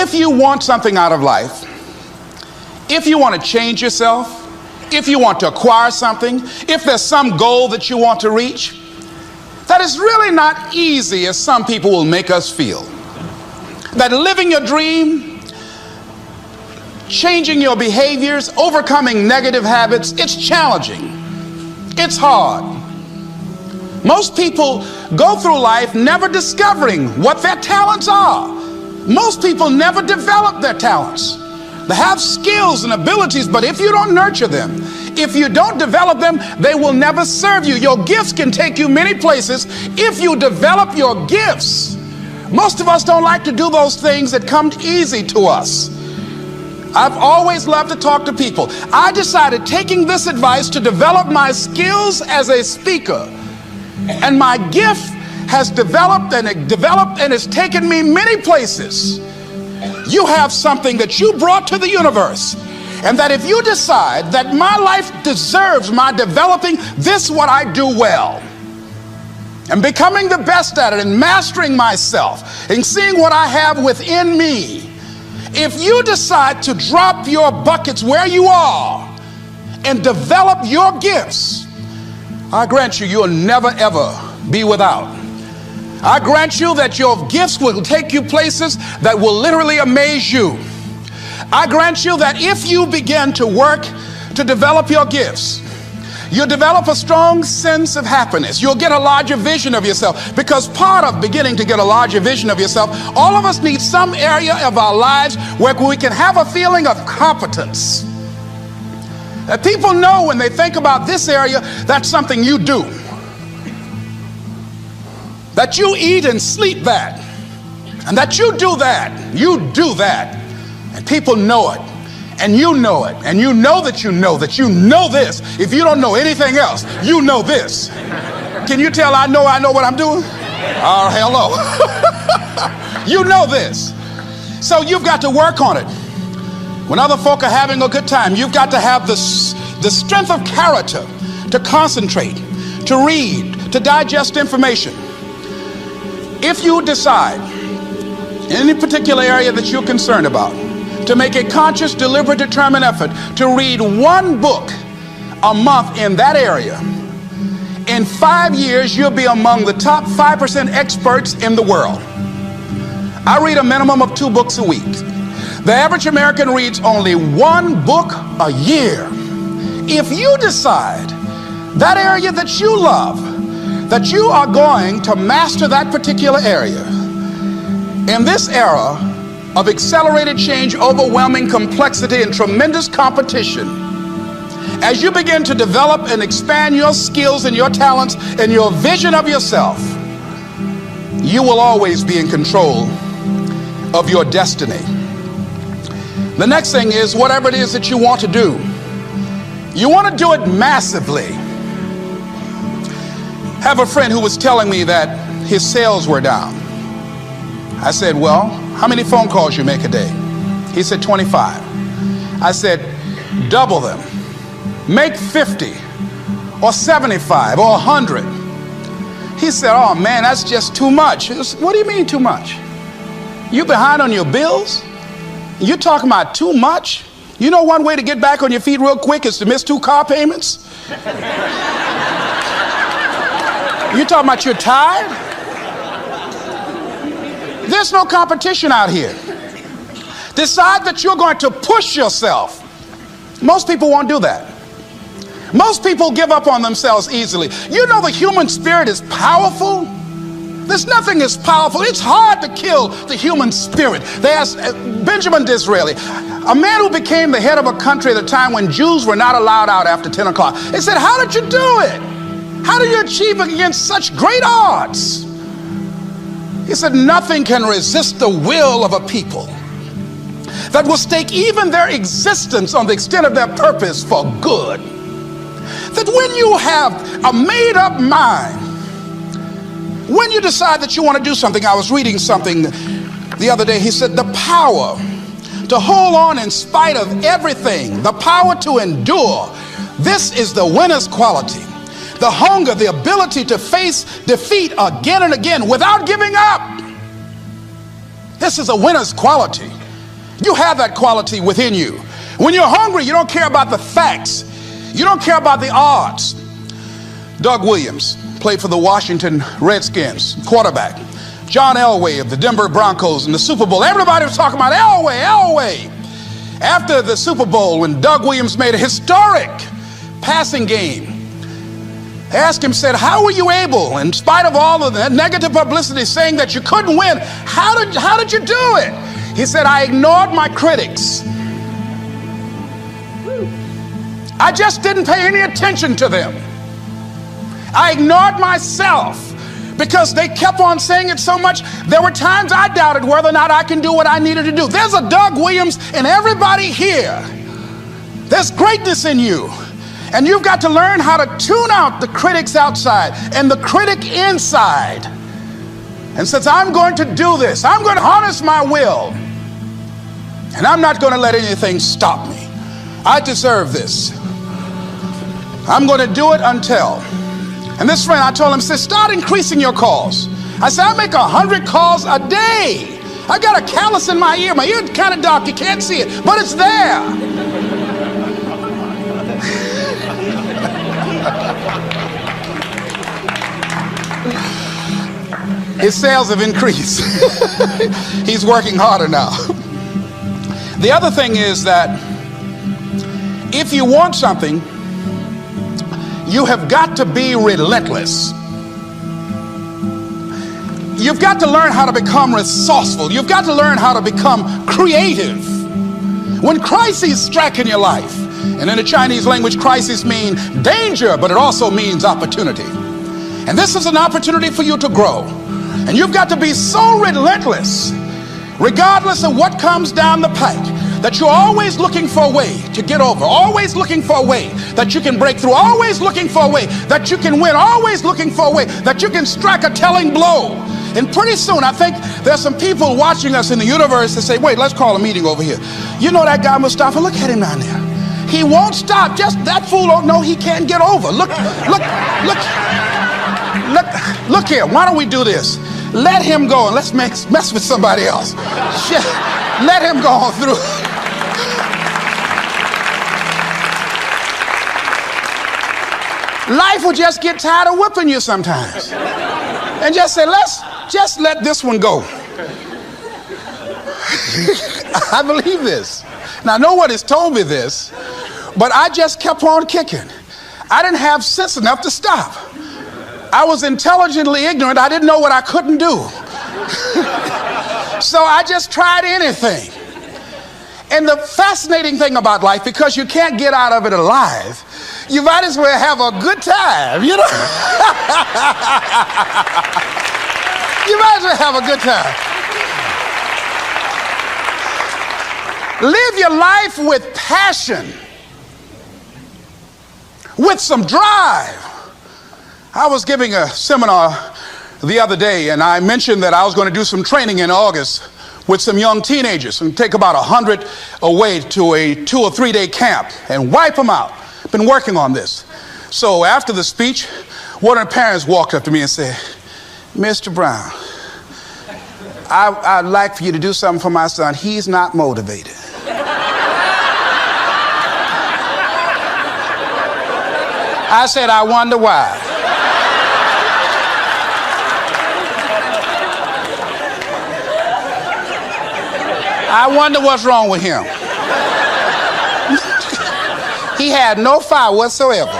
If you want something out of life, if you want to change yourself, if you want to acquire something, if there's some goal that you want to reach, that is really not easy as some people will make us feel. That living your dream, changing your behaviors, overcoming negative habits, it's challenging. It's hard. Most people go through life never discovering what their talents are. Most people never develop their talents. They have skills and abilities, but if you don't nurture them, if you don't develop them, they will never serve you. Your gifts can take you many places if you develop your gifts. Most of us don't like to do those things that come easy to us. I've always loved to talk to people. I decided, taking this advice, to develop my skills as a speaker. And my gift has developed and it's taken me many places. You have something that you brought to the universe. And that if you decide that my life deserves my developing this, what I do well, and becoming the best at it, and mastering myself, and seeing what I have within me, if you decide to drop your buckets where you are and develop your gifts, I grant you, you'll never ever be without. I grant you that your gifts will take you places that will literally amaze you. I grant you that if you begin to work to develop your gifts, you'll develop a strong sense of happiness. You'll get a larger vision of yourself, because part of beginning to get a larger vision of yourself, all of us need some area of our lives where we can have a feeling of competence. That people know when they think about this area, that's something you do. That you eat and sleep that. And that you do that. You do that. And people know it. And you know it. And you know that you know that you know this. If you don't know anything else, you know this. Can you tell I know what I'm doing? Oh, hello. You know this. So you've got to work on it. When other folk are having a good time, you've got to have the strength of character to concentrate, to read, to digest information. If you decide in any particular area that you're concerned about, to make a conscious, deliberate, determined effort to read one book a month in that area, in 5 years, you'll be among the top 5% experts in the world. I read a minimum of 2 books a week. The average American reads only 1 book a year. If you decide that area that you love, that you are going to master that particular area, in this era of accelerated change, overwhelming complexity, and tremendous competition, as you begin to develop and expand your skills and your talents and your vision of yourself, you will always be in control of your destiny. The next thing is, whatever it is that you want to do, you want to do it massively. I have a friend who was telling me that his sales were down. I said, well, how many phone calls you make a day? He said 25. I said, double them. Make 50 or 75 or 100. He said, oh man, that's just too much. What do you mean too much? You behind on your bills? You talking about too much? You know one way to get back on your feet real quick is to miss 2 car payments? You talking about you're tired? There's no competition out here. Decide that you're going to push yourself. Most people won't do that. Most people give up on themselves easily. You know the human spirit is powerful. There's nothing as powerful. It's hard to kill the human spirit. They asked Benjamin Disraeli, a man who became the head of a country at a time when Jews were not allowed out after 10 o'clock. They said, how did you do it? How did you achieve it against such great odds? He said, nothing can resist the will of a people that will stake even their existence on the extent of their purpose for good. That when you have a made-up mind, when you decide that you want to do something, I was reading something the other day, he said, the power to hold on in spite of everything, the power to endure, this is the winner's quality. The hunger, the ability to face defeat again and again without giving up. This is a winner's quality. You have that quality within you. When you're hungry, you don't care about the facts. You don't care about the odds. Doug Williams played for the Washington Redskins, quarterback. John Elway of the Denver Broncos in the Super Bowl. Everybody was talking about Elway. After the Super Bowl, when Doug Williams made a historic passing game, they asked him, said, how were you able, in spite of all of the negative publicity saying that you couldn't win, how did you do it? He said, I ignored my critics. I just didn't pay any attention to them. I ignored myself because they kept on saying it so much. There were times I doubted whether or not I can do what I needed to do. There's a Doug Williams in everybody here. There's greatness in you. And you've got to learn how to tune out the critics outside and the critic inside. And says, I'm going to do this. I'm going to harness my will. And I'm not going to let anything stop me. I deserve this. I'm going to do it until. And this friend, I told him, said, start increasing your calls. I said, I make 100 calls a day. I got a callus in my ear. My ear's kind of dark. You can't see it, but it's there. His sales have increased. He's working harder now. The other thing is that if you want something, you have got to be relentless. You've got to learn how to become resourceful. You've got to learn how to become creative. When crises strike in your life, and in the Chinese language, crises mean danger, but it also means opportunity. And this is an opportunity for you to grow. And you've got to be so relentless, regardless of what comes down the pike, that you're always looking for a way to get over, always looking for a way that you can break through, always looking for a way that you can win, always looking for a way that you can strike a telling blow. And pretty soon, I think there's some people watching us in the universe that say, wait, let's call a meeting over here. You know that guy Mustafa? Look at him down there. He won't stop. Just that fool don't know he can't get over. Look here. Why don't we do this? Let him go and let's mess with somebody else. Shit. Let him go on through. Life will just get tired of whipping you sometimes. And just say, let's just let this one go. I believe this. Now, nobody's told me this, but I just kept on kicking. I didn't have sense enough to stop. I was intelligently ignorant. I didn't know what I couldn't do. So I just tried anything. And the fascinating thing about life, because you can't get out of it alive, you might as well have a good time, you know? You might as well have a good time. Live your life with passion, with some drive. I was giving a seminar the other day, and I mentioned that I was going to do some training in August with some young teenagers and take about 100 away to a 2 or 3 day camp and wipe them out. Been working on this. So after the speech, one of the parents walked up to me and said, Mr. Brown, I'd like for you to do something for my son. He's not motivated. I said, I wonder why. I wonder what's wrong with him. He had no fire whatsoever.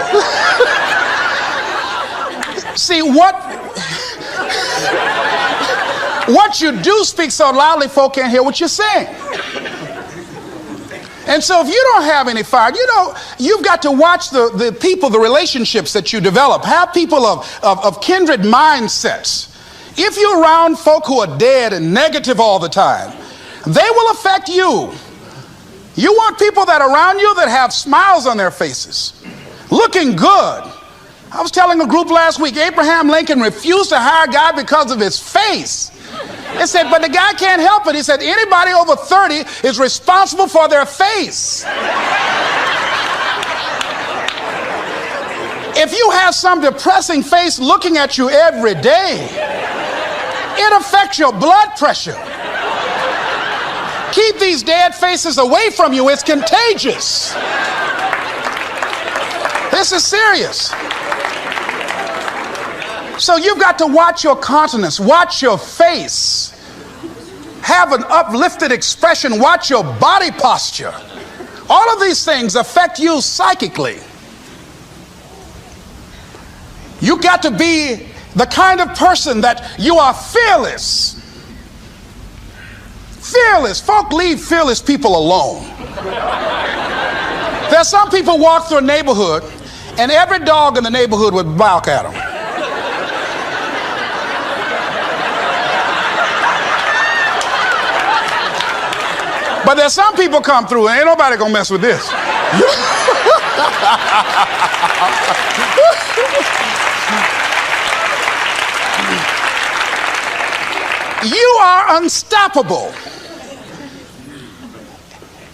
See, what you do speak so loudly, folk can't hear what you're saying. And so if you don't have any fire, you know, you've got to watch the people, the relationships that you develop. Have people of kindred mindsets. If you're around folk who are dead and negative all the time, they will affect you. You want people that are around you that have smiles on their faces, looking good. I was telling a group last week, Abraham Lincoln refused to hire a guy because of his face. They said, but the guy can't help it. He said, anybody over 30 is responsible for their face. If you have some depressing face looking at you every day, it affects your blood pressure. Keep these dead faces away from you. It's contagious. This is serious. So you've got to watch your countenance, watch your face, have an uplifted expression, watch your body posture. All of these things affect you psychically. You got to be the kind of person that you are fearless. Fearless. Folk leave fearless people alone. There's some people walk through a neighborhood and every dog in the neighborhood would bark at them. But there's some people come through and ain't nobody gonna mess with this. You are unstoppable.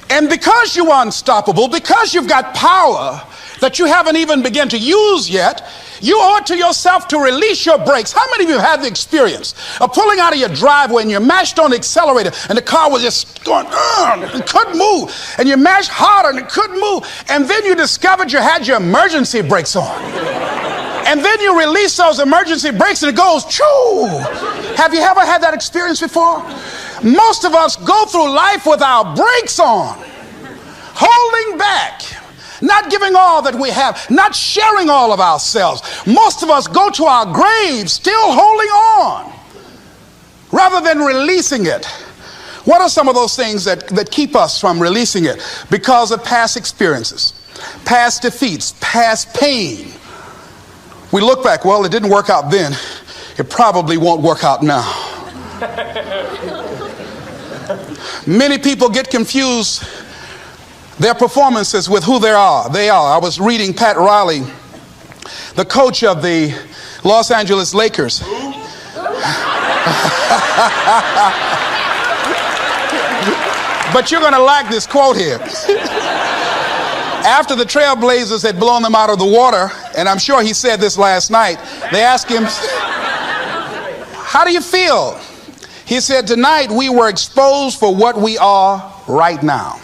And because you are unstoppable, because you've got power that you haven't even begun to use yet, you owe it to yourself to release your brakes. How many of you have the experience of pulling out of your driveway and you mashed on the accelerator and the car was just going, and couldn't move, and you mashed harder and it couldn't move, and then you discovered you had your emergency brakes on. And then you release those emergency brakes and it goes, choo! Have you ever had that experience before? Most of us go through life with our brakes on, holding back, not giving all that we have, not sharing all of ourselves. Most of us go to our graves still holding on rather than releasing it. What are some of those things that keep us from releasing it? Because of past experiences, past defeats, past pain. We look back, well, it didn't work out then. It probably won't work out now. Many people get confused their performances with who they are. I was reading Pat Riley, the coach of the Los Angeles Lakers. But you're going to like this quote here. After the Trailblazers had blown them out of the water, and I'm sure he said this last night, they asked him, how do you feel? He said, tonight we were exposed for what we are right now.